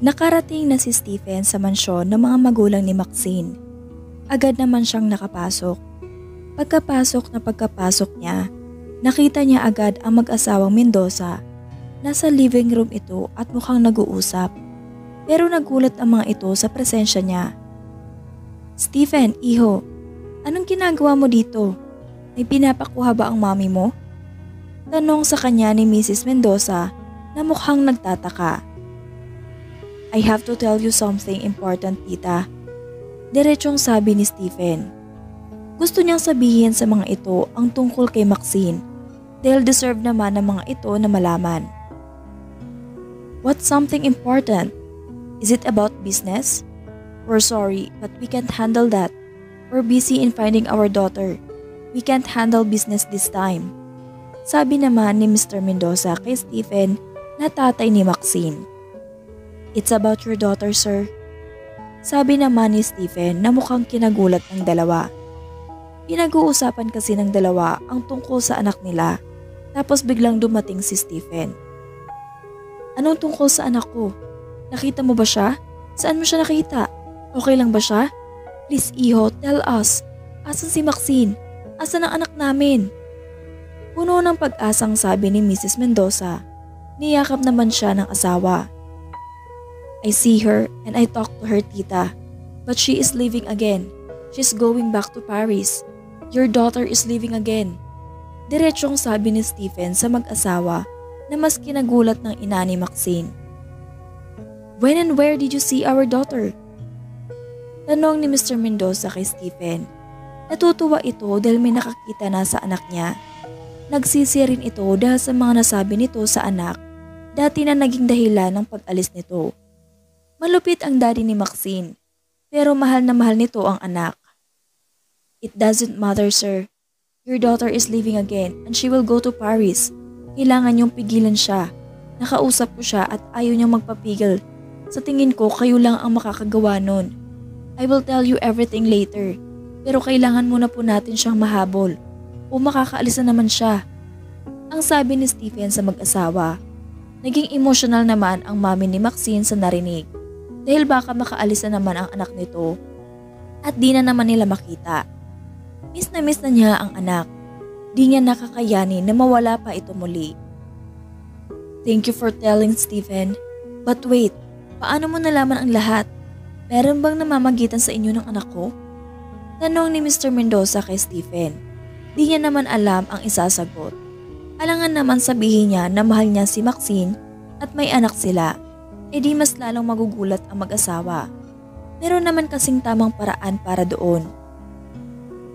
Nakarating na si Stephen sa mansyon ng mga magulang ni Maxine. Agad naman siyang nakapasok. Pagkapasok niya, nakita niya agad ang mag-asawang Mendoza. Nasa living room ito at mukhang nag-uusap. Pero nagulat ang mga ito sa presensya niya. "Stephen, iho, anong ginagawa mo dito? May pinapakuha ba ang mami mo?" Tanong sa kanya ni Mrs. Mendoza na mukhang nagtataka. "I have to tell you something important, tita." Diretsong sabi ni Stephen. Gusto niyang sabihin sa mga ito ang tungkol kay Maxine dahil deserve naman ng mga ito na malaman. "What's something important? Is it about business? We're sorry, but we can't handle that. We're busy in finding our daughter. We can't handle business this time." Sabi naman ni Mr. Mendoza kay Stephen na tatay ni Maxine. "It's about your daughter, sir." Sabi naman ni Stephen na mukhang kinagulat ng dalawa. Pinag-uusapan kasi ng dalawa ang tungkol sa anak nila, tapos biglang dumating si Stephen. "Anong tungkol sa anak ko? Nakita mo ba siya? Saan mo siya nakita? Okay lang ba siya? Please, iho, tell us. Asan si Maxine? Asan ang anak namin?" Puno ng pag-asang sabi ni Mrs. Mendoza. Niyakap naman siya ng asawa. "I see her and I talk to her, tita. But she is leaving again. She's going back to Paris. Your daughter is leaving again." Diretsong sabi ni Stephen sa mag-asawa na mas kinagulat ng ina ni Maxine. "When and where did you see our daughter?" Tanong ni Mr. Mendoza kay Stephen. Natutuwa ito dahil may nakakita na sa anak niya. Nagsisi rin ito dahil sa mga nasabi nito sa anak, dati na naging dahilan ng pag-alis nito. Malupit ang daddy ni Maxine, pero mahal na mahal nito ang anak. "It doesn't matter, sir. Your daughter is leaving again and she will go to Paris. Kailangan niyong pigilan siya. Nakausap ko siya at ayaw niyang magpapigil. Sa tingin ko, kayo lang ang makakagawa nun. I will tell you everything later, pero kailangan muna po natin siyang mahabol o makakaalis na naman siya." Ang sabi ni Stephen sa mag-asawa. Naging emotional naman ang mami ni Maxine sa narinig dahil baka makaalis na naman ang anak nito at di na naman nila makita. Miss na niya ang anak. Di niya nakakayanin na mawala pa ito muli. "Thank you for telling, Stephen. But wait, paano mo nalaman ang lahat? Meron bang namamagitan sa inyo ng anak ko?" Tanong ni Mr. Mendoza kay Stephen. Di niya naman alam ang isasagot. Alangan naman sabihin niya na mahal niya si Maxine at may anak sila, di mas lalong magugulat ang mag-asawa. Meron naman kasing tamang paraan para doon.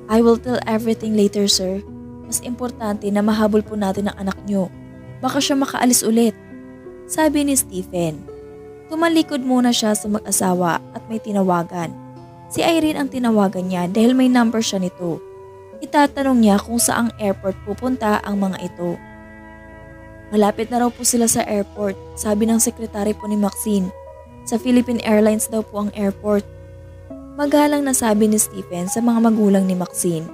"I will tell everything later, sir. Mas importante na mahabol po natin ang anak niyo. Baka siya makaalis ulit," sabi ni Stephen. Tumalikod muna siya sa mag-asawa at may tinawagan. Si Irene ang tinawagan niya dahil may number siya nito. Itatanong niya kung saang airport pupunta ang mga ito. Malapit na raw po sila sa airport, sabi ng sekretary po ni Maxine. Sa Philippine Airlines daw po ang airport. Magalang na sabi ni Stephen sa mga magulang ni Maxine.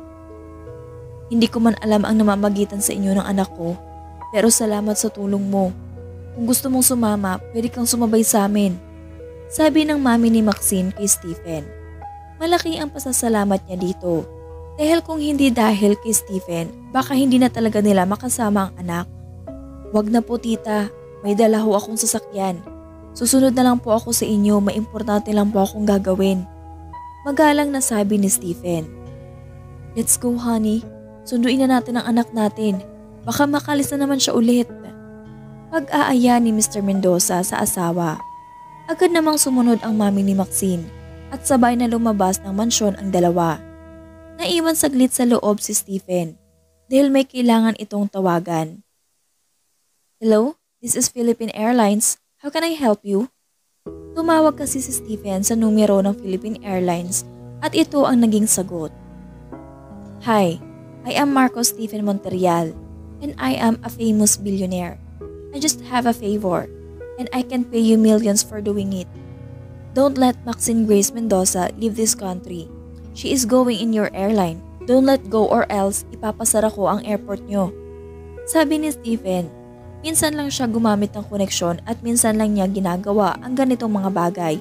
"Hindi ko man alam ang namamagitan sa inyo ng anak ko, pero salamat sa tulong mo. Kung gusto mong sumama, pwede kang sumabay sa amin," sabi ng mami ni Maxine kay Stephen. Malaki ang pasasalamat niya dito. Dahil kung hindi dahil kay Stephen, baka hindi na talaga nila makasama ang anak. "Wag na po, tita, may dala ho akong sasakyan. Susunod na lang po ako sa inyo, may importante lang po akong gagawin," magalang na sabi ni Stephen. "Let's go, honey. Sunduin na natin ang anak natin. Baka makalis na naman siya ulit." Pag-aaya ni Mr. Mendoza sa asawa. Agad namang sumunod ang mami ni Maxine at sabay na lumabas ng mansyon ang dalawa. Naiwan saglit sa loob si Stephen dahil may kailangan itong tawagan. "Hello, this is Philippine Airlines. How can I help you?" Tumawag kasi si Stephen sa numero ng Philippine Airlines at ito ang naging sagot. "Hi, I am Marco Stephen Monterreal and I am a famous billionaire. I just have a favor and I can pay you millions for doing it. Don't let Maxine Grace Mendoza leave this country. She is going in your airline. Don't let go or else ipapasara ko ang airport nyo," sabi ni Stephen. Minsan lang siya gumamit ng koneksyon at minsan lang niya ginagawa ang ganitong mga bagay.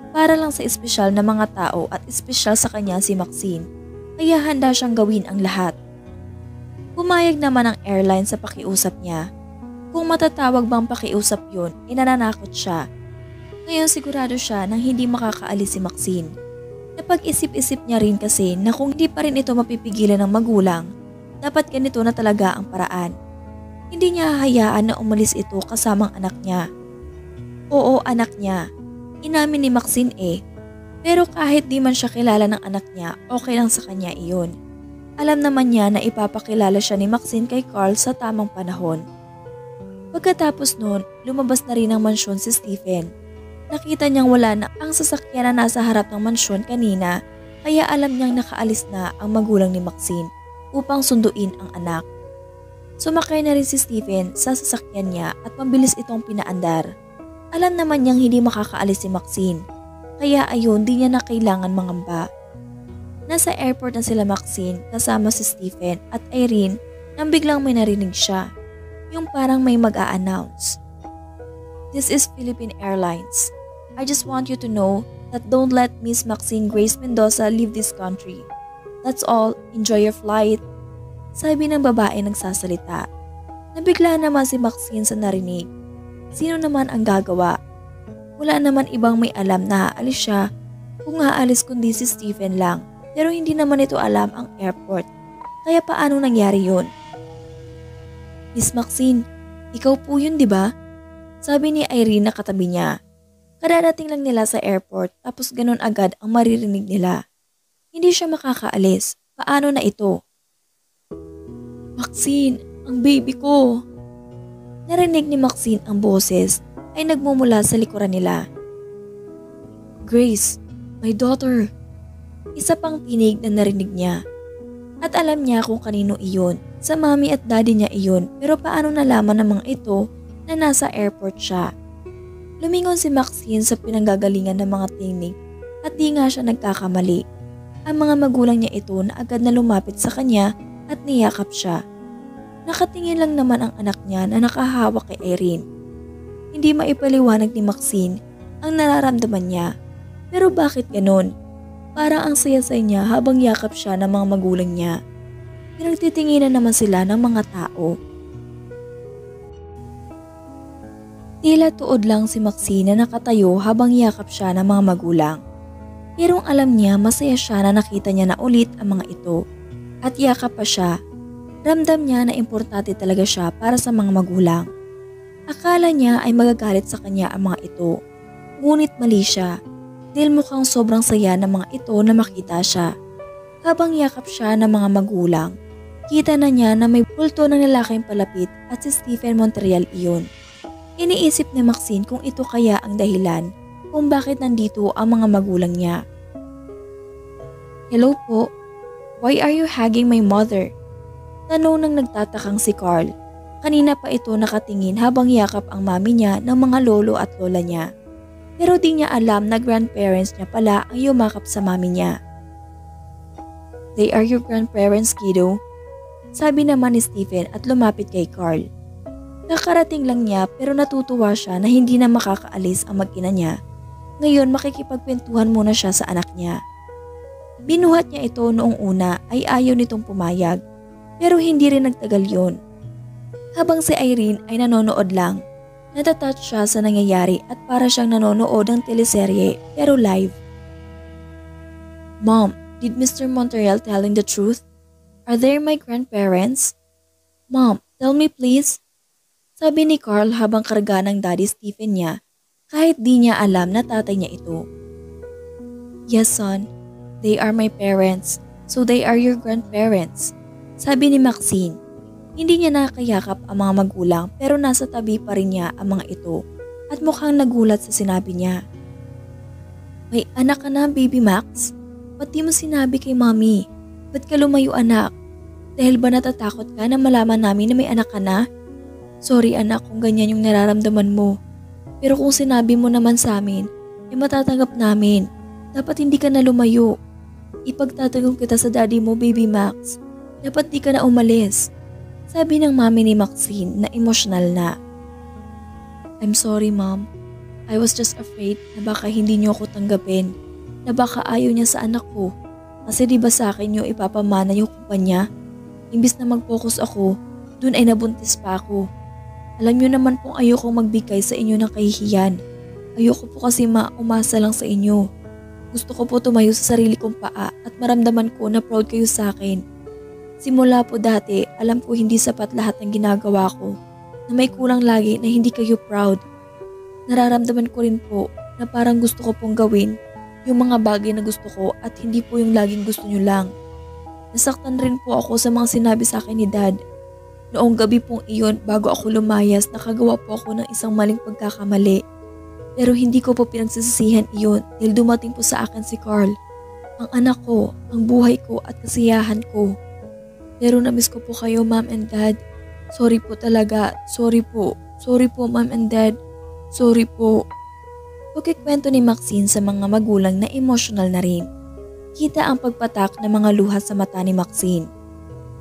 Para lang sa espesyal na mga tao at espesyal sa kanya si Maxine, kaya handa siyang gawin ang lahat. Pumayag naman ang airline sa pakiusap niya. Kung matatawag bang pakiusap yun, inananakot siya. Ngayon sigurado siya nang hindi makakaalis si Maxine. Napag-isip-isip niya rin kasi na kung hindi pa rin ito mapipigilan ng magulang, dapat ganito na talaga ang paraan. Hindi niya hahayaan na umalis ito kasamang anak niya. Oo, anak niya. Inamin ni Maxine Pero kahit di man siya kilala ng anak niya, okay lang sa kanya iyon. Alam naman niya na ipapakilala siya ni Maxine kay Carl sa tamang panahon. Pagkatapos noon, lumabas na rin ng mansyon si Stephen. Nakita niyang wala na ang sasakyan na nasa harap ng mansyon kanina, kaya alam niyang nakaalis na ang magulang ni Maxine upang sunduin ang anak. Sumakay na rin si Stephen sa sasakyan niya at mabilis itong pinaandar. Alam naman niyang hindi makakaalis si Maxine, kaya ayun di niya na kailangan mangamba. Nasa airport na sila Maxine kasama si Stephen at Irene nang biglang may narinig siya, yung parang may mag-a-announce. This is Philippine Airlines. I just want you to know that don't let Miss Maxine Grace Mendoza leave this country. That's all, enjoy your flight. Sabi ng babae nagsasalita. Nabigla naman si Maxine sa narinig. Sino naman ang gagawa? Wala naman ibang may alam na aalis siya kung aalis kundi si Stephen lang. Pero hindi naman ito alam ang airport. Kaya paano nangyari yun? Miss Maxine, ikaw po yun, di ba? Sabi ni Irene na katabi niya. Kadadating lang nila sa airport tapos ganun agad ang maririnig nila. Hindi siya makakaalis. Paano na ito? Maxine, ang baby ko. Narinig ni Maxine ang boses ay nagmumula sa likuran nila. Grace, my daughter. Isa pang tinig na narinig niya. At alam niya kung kanino iyon. Sa mami at daddy niya iyon, pero paano nalaman ng mga ito na nasa airport siya? Lumingon si Maxine sa pinanggagalingan ng mga tinig at di nga siya nagkakamali. Ang mga magulang niya ito na agad na lumapit sa kanya at niyakap siya. Nakatingin lang naman ang anak niya na nakahawak kay Irene. Hindi maipaliwanag ni Maxine ang nararamdaman niya. Pero bakit ganon? Parang ang saya-saya niya habang yakap siya ng mga magulang niya. Pinagtitinginan naman sila ng mga tao. Tila tuod lang si Maxine na nakatayo habang yakap siya ng mga magulang. Pero alam niya masaya siya na nakita niya na ulit ang mga ito. At yakap pa siya. Ramdam niya na importante talaga siya para sa mga magulang. Akala niya ay magagalit sa kanya ang mga ito. Ngunit mali siya dahil mukhang sobrang saya ng mga ito na makita siya. Habang yakap siya ng mga magulang, kita na niya na may bulto ng lalaking palapit at si Stephen Montreal iyon. Iniisip ni Maxine kung ito kaya ang dahilan kung bakit nandito ang mga magulang niya. Hello po, why are you hugging my mother? Tanong ng nagtatakang si Carl. Kanina pa ito nakatingin habang yakap ang mami niya ng mga lolo at lola niya. Pero di niya alam na grandparents niya pala ang yumakap sa mami niya. They are your grandparents, kiddo. Sabi naman ni Stephen at lumapit kay Carl. Nakarating lang niya pero natutuwa siya na hindi na makakaalis ang mag-ina niya. Ngayon makikipagkwentuhan muna siya sa anak niya. Binuhat niya ito noong una ay ayaw nitong pumayag. Pero hindi rin nagtagal yun. Habang si Irene ay nanonood lang, natatouch siya sa nangyayari at para siyang nanonood ng teleserye pero live. Mom, did Mr. Montreal telling the truth? Are they my grandparents? Mom, tell me please. Sabi ni Carl habang karga ng daddy Stephen niya kahit di niya alam na tatay niya ito. Yes son, they are my parents, so they are your grandparents. Sabi ni Maxine, hindi niya nakayakap ang mga magulang pero nasa tabi pa rin niya ang mga ito at mukhang nagulat sa sinabi niya. May anak ka na, baby Max? Ba't di mo sinabi kay mommy? Ba't ka lumayo anak? Dahil ba natatakot ka na malaman namin na may anak ka na? Sorry anak kung ganyan yung nararamdaman mo. Pero kung sinabi mo naman sa amin, ay matatanggap namin. Dapat hindi ka na lumayo. Ipagtatanggol kita sa daddy mo, baby Max. Dapat di ka na umalis. Sabi ng mami ni Maxine na emosyonal na. I'm sorry mom. I was just afraid na baka hindi niyo ako tanggapin. Na baka ayaw niya sa anak ko. Kasi di ba sa akin yung ipapamana yung kumpanya? Imbis na mag-focus ako, dun ay nabuntis pa ako. Alam niyo naman pong ayoko magbigay sa inyo ng kahihiyan. Ayoko po kasi umasa lang sa inyo. Gusto ko po tumayo sa sarili kong paa at maramdaman ko na proud kayo sa akin. Simula po dati, alam ko hindi sapat lahat ng ginagawa ko. Na may kulang lagi na hindi kayo proud. Nararamdaman ko rin po na parang gusto ko pong gawin yung mga bagay na gusto ko at hindi po yung laging gusto nyo lang. Nasaktan rin po ako sa mga sinabi sa akin ni Dad. Noong gabi pong iyon bago ako lumayas nakagawa po ako ng isang maling pagkakamali. Pero hindi ko po pinagsisisihan iyon dahil dumating po sa akin si Carl. Ang anak ko, ang buhay ko at kasiyahan ko. Pero namiss ko po kayo Mom and Dad. Sorry po talaga. Sorry po. Sorry po Mom and Dad. Sorry po. Pagkikwento ni Maxine sa mga magulang na emotional na rin. Kita ang pagpatak ng mga luha sa mata ni Maxine.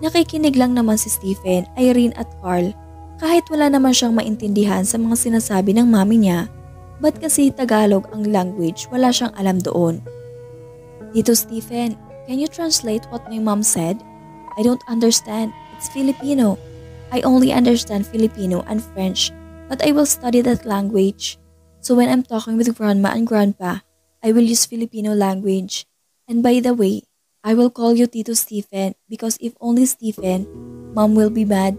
Nakikinig lang naman si Stephen, Irene at Carl kahit wala naman siyang maintindihan sa mga sinasabi ng mami niya. Ba't kasi Tagalog ang language wala siyang alam doon. Tito Stephen, can you translate what my mom said? I don't understand. It's Filipino. I only understand Filipino and French, but I will study that language. So when I'm talking with grandma and grandpa, I will use Filipino language. And by the way, I will call you Tito Stephen because if only Stephen, Mom will be mad.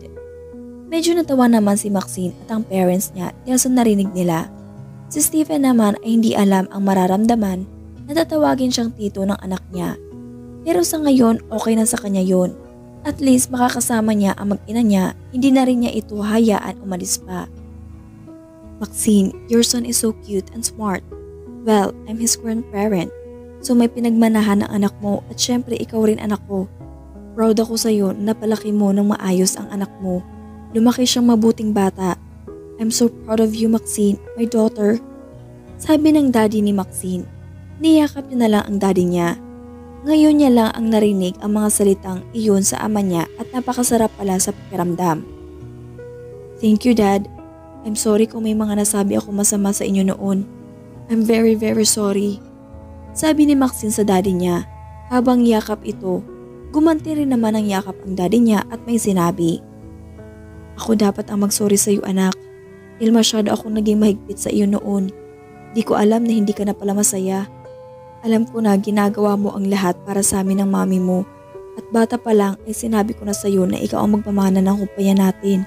Medyo natawa naman si Maxine at ang parents niya dahil sa narinig nila. Si Stephen naman ay hindi alam ang mararamdaman na tatawagin siyang tito ng anak niya. Pero sa ngayon, okay na sa kanya yon. At least makakasama niya ang mag-ina niya, hindi na rin niya ito hayaan umalis pa. Maxine, your son is so cute and smart. Well, I'm his grandparent. So may pinagmanahan ng anak mo at syempre ikaw rin anak ko. Proud ako sa iyo na napalaki mo ng maayos ang anak mo. Lumaki siyang mabuting bata. I'm so proud of you Maxine, my daughter. Sabi ng daddy ni Maxine. Niyakap niya na lang ang daddy niya. Ngayon niya lang ang narinig ang mga salitang iyon sa ama niya at napakasarap pala sa pakiramdam. Thank you Dad. I'm sorry kung may mga nasabi ako masama sa inyo noon. I'm very sorry. Sabi ni Maxine sa daddy niya. Habang yakap ito, gumanti rin naman ang yakap ang daddy niya at may sinabi. Ako dapat ang magsorry sa iyo anak. Dahil masyado akong naging mahigpit sa iyo noon. Di ko alam na hindi ka na pala masaya. Alam ko na ginagawa mo ang lahat para sa amin ng mami mo. At bata pa lang ay sinabi ko na sa iyo na ikaw ang magpamana ng kumpanya natin.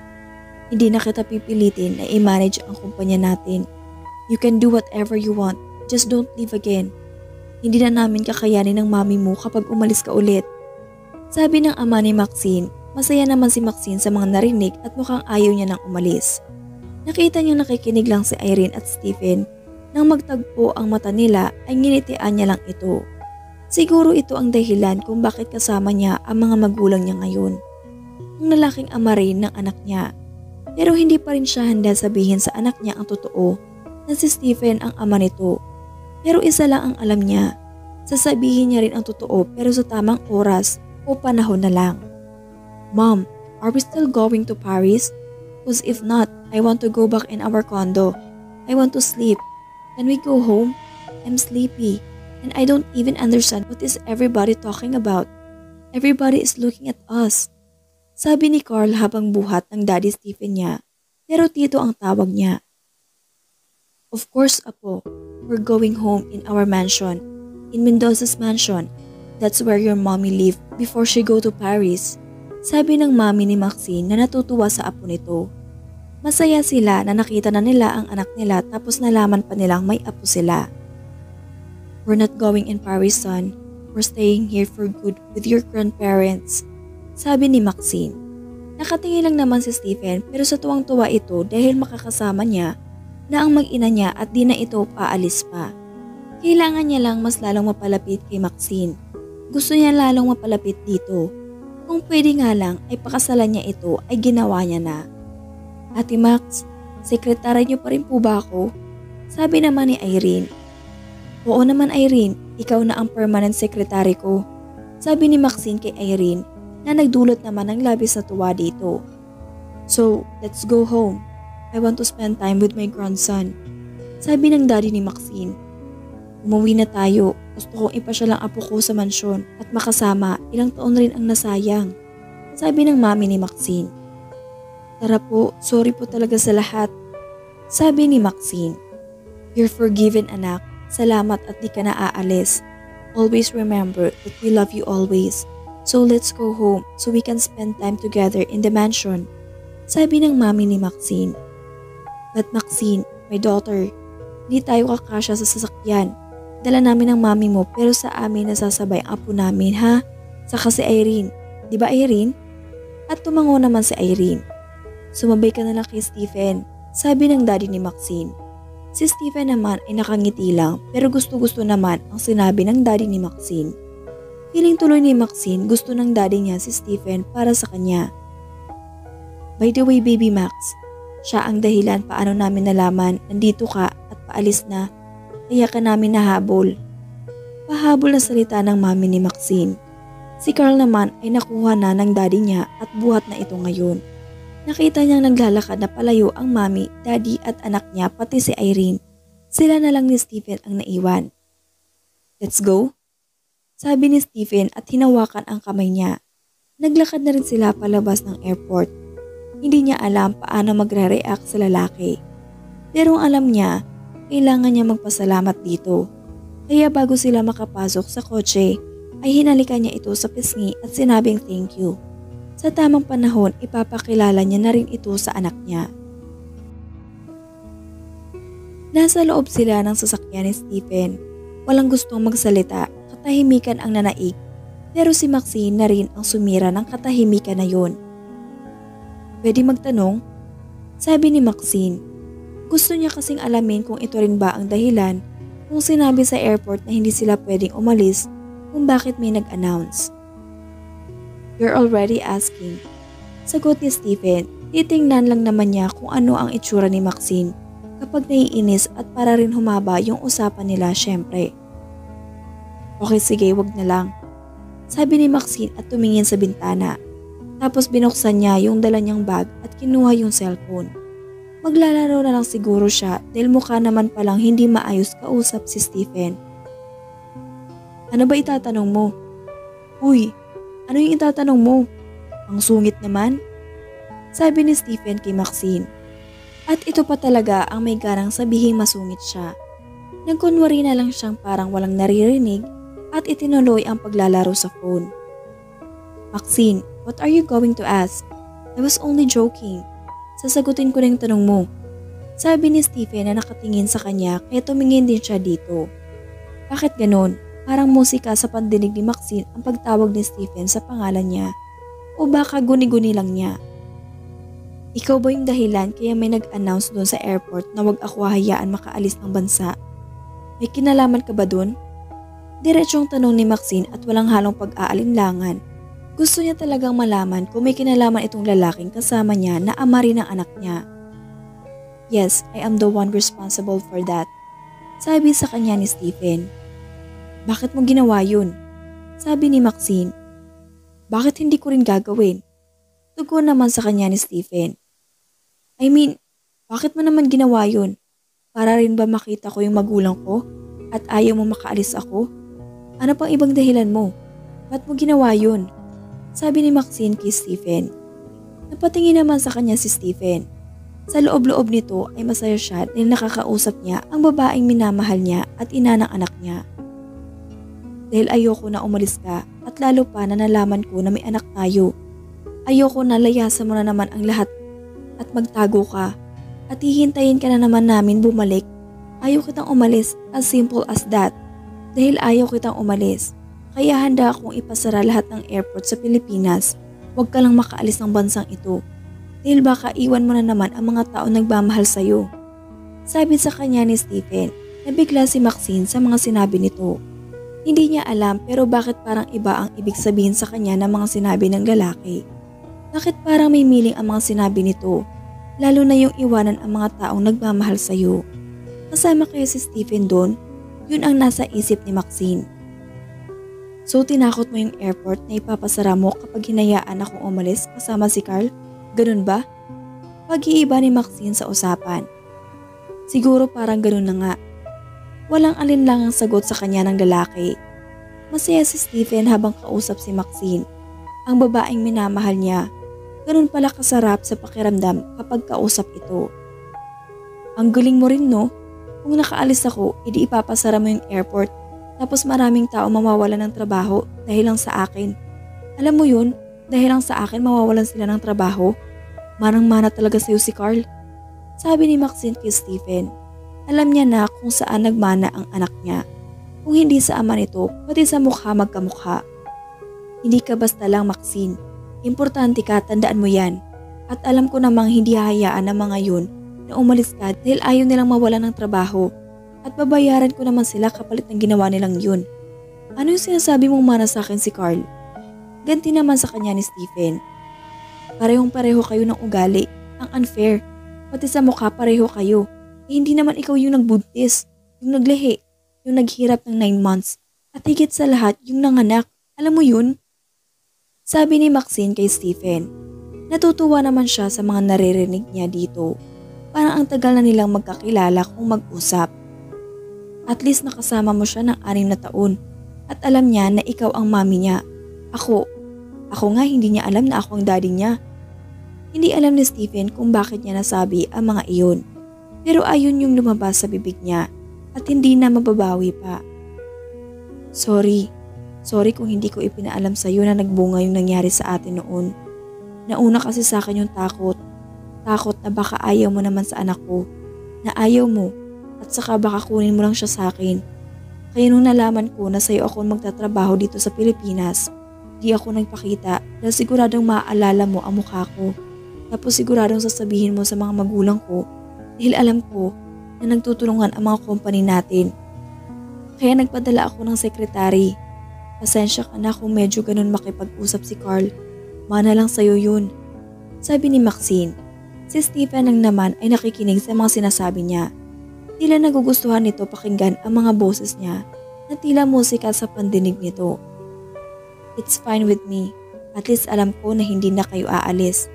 Hindi na kita pipilitin na i-manage ang kumpanya natin. You can do whatever you want. Just don't leave again. Hindi na namin kakayanin ng mami mo kapag umalis ka ulit. Sabi ng ama ni Maxine, masaya naman si Maxine sa mga narinig at mukhang ayaw niya nang umalis. Nakita niyang nakikinig lang si Irene at Stephen. Nang magtagpo ang mata nila ay nginitian niya lang ito. Siguro ito ang dahilan kung bakit kasama niya ang mga magulang niya ngayon. Ang lalaking ama rin ng anak niya. Pero hindi pa rin siya handa sabihin sa anak niya ang totoo na si Stephen ang ama nito. Pero isa lang ang alam niya. Sasabihin niya rin ang totoo pero sa tamang oras o panahon na lang. Mom, are we still going to Paris? Because if not, I want to go back in our condo. I want to sleep. Can we go home? I'm sleepy and I don't even understand what is everybody talking about. Everybody is looking at us. Sabi ni Carl habang buhat ng daddy Stephen niya, pero tito ang tawag niya. Of course, Apo, we're going home in our mansion, in Mendoza's mansion. That's where your mommy lived before she go to Paris. Sabi ng mami ni Maxine na natutuwa sa apo nito. Masaya sila na nakita na nila ang anak nila tapos nalaman pa nilang may apo sila. We're not going in Paris, son. We're staying here for good with your grandparents. Sabi ni Maxine. Nakatingin lang naman si Stephen pero sa tuwang-tuwa ito dahil makakasama niya na ang mag-ina niya at di na ito paalis pa. Kailangan niya lang mas lalong mapalapit kay Maxine. Gusto niya lalong mapalapit dito. Kung pwede nga lang ay pakasalan niya ito ay ginawa niya na. Ate Max, sekretary niyo pa rin po ba ako? Sabi naman ni Irene. Oo naman Irene, ikaw na ang permanent secretary ko. Sabi ni Maxine kay Irene na nagdulot naman ng labis na tuwa dito. So, let's go home. I want to spend time with my grandson. Sabi ng daddy ni Maxine. Umuwi na tayo. Gusto kong ipasyal ang apo ko sa mansyon at makasama, ilang taon rin ang nasayang. Sabi ng mami ni Maxine. Tara po, sorry po talaga sa lahat. Sabi ni Maxine. You're forgiven anak. Salamat at di ka na aalis. Always remember that we love you always. So let's go home so we can spend time together in the mansion. Sabi ng mami ni Maxine. But Maxine, my daughter, hindi tayo kakasya sa sasakyan. Dala namin ang mami mo pero sa amin nasasabay ang apo namin ha? Saka si Irene. Di ba Irene? At tumango naman si Irene. Sumabay ka na lang kay Stephen. Sabi ng daddy ni Maxine. Si Stephen naman ay nakangiti lang pero gusto-gusto naman ang sinabi ng daddy ni Maxine. Feeling tuloy ni Maxine gusto ng daddy niya si Stephen para sa kanya. By the way baby Max, siya ang dahilan paano namin nalaman nandito ka at paalis na kaya ka namin nahabol. Pahabol na salita ng mami ni Maxine. Si Carl naman ay nakuha na ng daddy niya at buhat na ito ngayon. Nakita niyang naglalakad na palayo ang mami, daddy at anak niya pati si Irene. Sila na lang ni Stephen ang naiwan. Let's go? Sabi ni Stephen at hinawakan ang kamay niya. Naglakad na rin sila palabas ng airport. Hindi niya alam paano magre-react sa lalaki. Pero alam niya, kailangan niya magpasalamat dito. Kaya bago sila makapasok sa kotse, ay hinalikan niya ito sa pisngi at sinabing thank you. Sa tamang panahon, ipapakilala niya na rin ito sa anak niya. Nasa loob sila ng sasakyan ni Stephen. Walang gustong magsalita, katahimikan ang nanaig. Pero si Maxine na rin ang sumira ng katahimikan na yun. Pwede magtanong? Sabi ni Maxine. Gusto niya kasing alamin kung ito rin ba ang dahilan kung sinabi sa airport na hindi sila pwedeng umalis kung bakit may nag-announce. You're already asking. Sagot ni Stephen, titingnan lang naman niya kung ano ang itsura ni Maxine kapag naiinis at para rin humaba yung usapan nila syempre. Okay sige, wag na lang. Sabi ni Maxine at tumingin sa bintana. Tapos binuksan niya yung dala niyang bag at kinuha yung cellphone. Maglalaro na lang siguro siya dahil mukha naman palang hindi maayos kausap si Stephen. Ano ba itatanong mo? Uy, ano yung itatanong mo? Ang sungit naman? Sabi ni Stephen kay Maxine. At ito pa talaga ang may garang sabihing masungit siya. Nagkunwari na lang siyang parang walang naririnig at itinuloy ang paglalaro sa phone. Maxine, what are you going to ask? I was only joking. Sasagutin ko na yung tanong mo. Sabi ni Stephen na nakatingin sa kanya kaya tumingin din siya dito. Bakit ganon? Parang musika sa pandinig ni Maxine ang pagtawag ni Stephen sa pangalan niya. O baka guni-guni lang niya. Ikaw ba yung dahilan kaya may nag-announce doon sa airport na wag ako hayaan makaalis ng bansa? May kinalaman ka ba doon? Diretsong tanong ni Maxine at walang halong pag-aalinlangan. Gusto niya talagang malaman kung may kinalaman itong lalaking kasama niya na ama rin ng anak niya. Yes, I am the one responsible for that. Sabi sa kanya ni Stephen. Bakit mo ginawa yun? Sabi ni Maxine. Bakit hindi ko rin gagawin? Tugon naman sa kanya ni Stephen. I mean, bakit mo naman ginawa yun? Para rin ba makita ko yung magulang ko at ayaw mo makaalis ako? Ano pang ibang dahilan mo? Ba't mo ginawa yun? Sabi ni Maxine kay Stephen. Napatingin naman sa kanya si Stephen. Sa loob-loob nito ay masaya siya dahil nakakausap niya ang babaeng minamahal niya at ina ng anak niya. Dahil ayoko na umalis ka at lalo pa na nalaman ko na may anak tayo. Ayoko na layasan mo na naman ang lahat at magtago ka at hihintayin ka na naman namin bumalik. Ayaw kitang umalis, as simple as that. Dahil ayaw kitang umalis, kaya handa akong ipasara lahat ng airport sa Pilipinas. Huwag ka lang makaalis ng bansang ito. Dahil baka iwan mo na naman ang mga tao nagmamahal sa'yo. Sabi sa kanya ni Stephen, nabigla si Maxine sa mga sinabi nito. Hindi niya alam pero bakit parang iba ang ibig sabihin sa kanya ng mga sinabi ng lalaki. Bakit parang may meaning ang mga sinabi nito, lalo na yung iwanan ang mga taong nagmamahal sa'yo. Kasama kaya si Stephen doon, yun ang nasa isip ni Maxine. So tinakot mo yung airport na ipapasara mo kapag hinayaan akong umalis kasama si Carl? Ganun ba? pag-iiba ni Maxine sa usapan. Siguro parang ganun na nga. Walang alinlangang sagot sa kanya ng lalaki. Masaya si Stephen habang kausap si Maxine. Ang babaeng minamahal niya. Ganun pala kasarap sa pakiramdam kapag kausap ito. Ang galing mo rin no? Kung nakaalis ako, edi ipapasara mo yung airport. Tapos maraming tao mawawalan ng trabaho dahil lang sa akin. Alam mo yun, dahil lang sa akin mawawalan sila ng trabaho. Manang-mana talaga sa'yo si Carl. Sabi ni Maxine kay Stephen. Alam niya na kung saan nagmana ang anak niya. Kung hindi sa ama nito, pati sa mukha magkamukha. Hindi ka basta lang Maxine. Importante ka, tandaan mo yan. At alam ko namang hindi hahayaan ng mga yun na umalis ka dahil ayaw nilang mawalan ng trabaho. At babayaran ko naman sila kapalit ng ginawa nilang yun. Ano yung sinasabi mong mana sa akin si Carl? Ganti naman sa kanya ni Stephen. Parehong-pareho kayo ng ugali. Ang unfair. Pati sa mukha pareho kayo. Hindi naman ikaw yung nagbuntis, yung naglehi, yung naghirap ng 9 months. At higit sa lahat, yung nanganak. Alam mo yun? Sabi ni Maxine kay Stephen. Natutuwa naman siya sa mga naririnig niya dito. Parang ang tagal na nilang magkakilala kung mag-usap. At least nakasama mo siya ng 6 na taon. At alam niya na ikaw ang mami niya. Ako nga hindi niya alam na ako ang daddy niya. Hindi alam ni Stephen kung bakit niya nasabi ang mga iyon. Pero ayun yung lumabas sa bibig niya at hindi na mababawi pa. Sorry kung hindi ko ipinaalam sa iyo na nagbunga yung nangyari sa atin noon. Nauna kasi sa akin yung takot. Takot na baka ayaw mo naman sa anak ko. Na ayaw mo at saka baka kunin mo lang siya sa akin. Kaya nung nalaman ko na sa'yo ako magtatrabaho dito sa Pilipinas, di ako nagpakita dahil siguradong maaalala mo ang mukha ko. Tapos siguradong sasabihin mo sa mga magulang ko dahil alam ko na nagtutulungan ang mga company natin. Kaya nagpadala ako ng sekretary. Pasensya ka na kung medyo ganun makipag-usap si Carl. Mana lang sa'yo yun. Sabi ni Maxine. Si Stephen ang naman ay nakikinig sa mga sinasabi niya. Tila nagugustuhan nito pakinggan ang mga boses niya na tila musika sa pandinig nito. It's fine with me. At least alam ko na hindi na kayo aalis.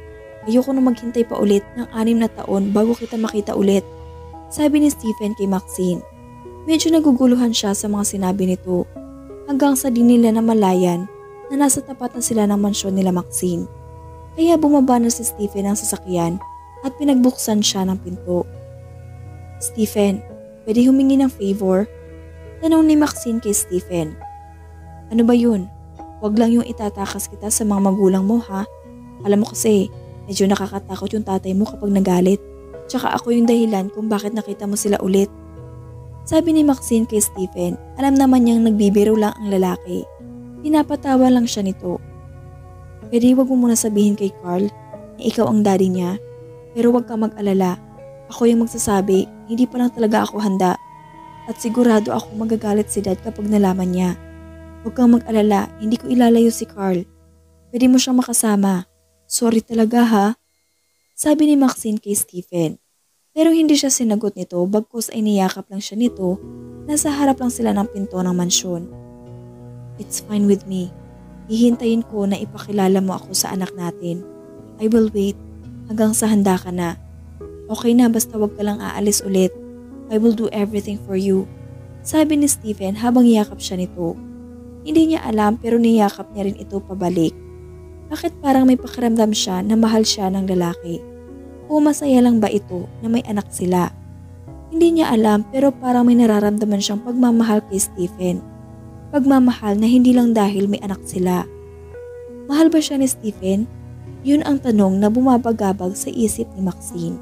Ayoko na maghintay pa ulit ng 6 na taon bago kita makita ulit. Sabi ni Stephen kay Maxine. Medyo naguguluhan siya sa mga sinabi nito. Hanggang sa di nila namalayan na nasa tapat na sila ng mansyon nila Maxine. Kaya bumaba na si Stephen ng sasakyan at pinagbuksan siya ng pinto. Stephen, pwede humingi ng favor? Tanong ni Maxine kay Stephen. Ano ba yun? Huwag lang yung itatakas kita sa mga magulang mo ha. Alam mo kasi, medyo nakakatakot yung tatay mo kapag nagalit. Tsaka ako yung dahilan kung bakit nakita mo sila ulit. Sabi ni Maxine kay Stephen, alam naman niyang nagbibiro lang ang lalaki. Pinapatawa lang siya nito. Pwede wag mo muna sabihin kay Carl na ikaw ang daddy niya. Pero wag ka mag-alala. Ako yung magsasabi, hindi pa lang talaga ako handa. At sigurado ako magagalit si dad kapag nalaman niya. Huwag kang mag-alala, hindi ko ilalayo si Carl. Pwede mo siyang makasama. Sorry talaga ha. Sabi ni Maxine kay Stephen. Pero hindi siya sinagot nito bagkus ay niyakap lang siya nito. Nasa harap lang sila ng pinto ng mansyon. It's fine with me. Hihintayin ko na ipakilala mo ako sa anak natin. I will wait hanggang sa handa ka na. Okay na basta wag ka lang aalis ulit. I will do everything for you. Sabi ni Stephen habang yakap siya nito. Hindi niya alam pero niyakap niya rin ito pabalik. Bakit parang may pakiramdam siya na mahal siya ng lalaki? O masaya lang ba ito na may anak sila? Hindi niya alam pero parang may nararamdaman siyang pagmamahal kay Stephen. Pagmamahal na hindi lang dahil may anak sila. Mahal ba siya ni Stephen? Yun ang tanong na bumabagabag sa isip ni Maxine.